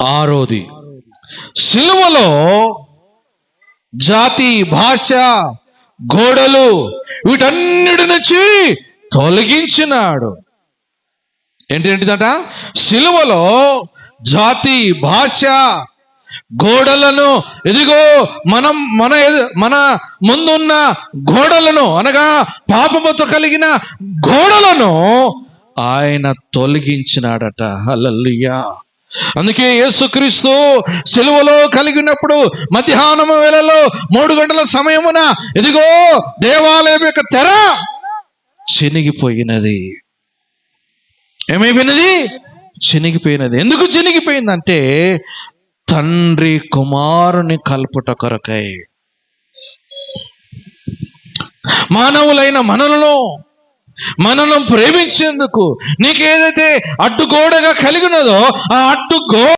ఆరోది, సిలువలో జాతి, భాష, గోడలు వీటన్నిటి నుంచి తొలగించినాడు. ఏంటిదట? సిలువలో జాతి, భాష, గోడలను, ఇదిగో మన ముందున్న గోడలను, అనగా పాపముతో కలిగిన గోడలను ఆయన తొలగించినాడట. హల్లెలూయా. అందుకే యేసుక్రీస్తు సిలువలో కలిగినప్పుడు మధ్యాహ్నం వేళలో 3 గంటల సమయమున ఇదిగో దేవాలయం యొక్క తెర చినిగిపోయినది. ఏమైపోయినది? చినిగిపోయినది. ఎందుకు చినిగిపోయిందంటే తండ్రి కుమారుని కల్పుట కొరకై. మానవులైన మనలను ప్రేమించేందుకు నీకు ఏదైతే అడ్డుగోడగా కలిగినదో ఆ అడ్డుగోడ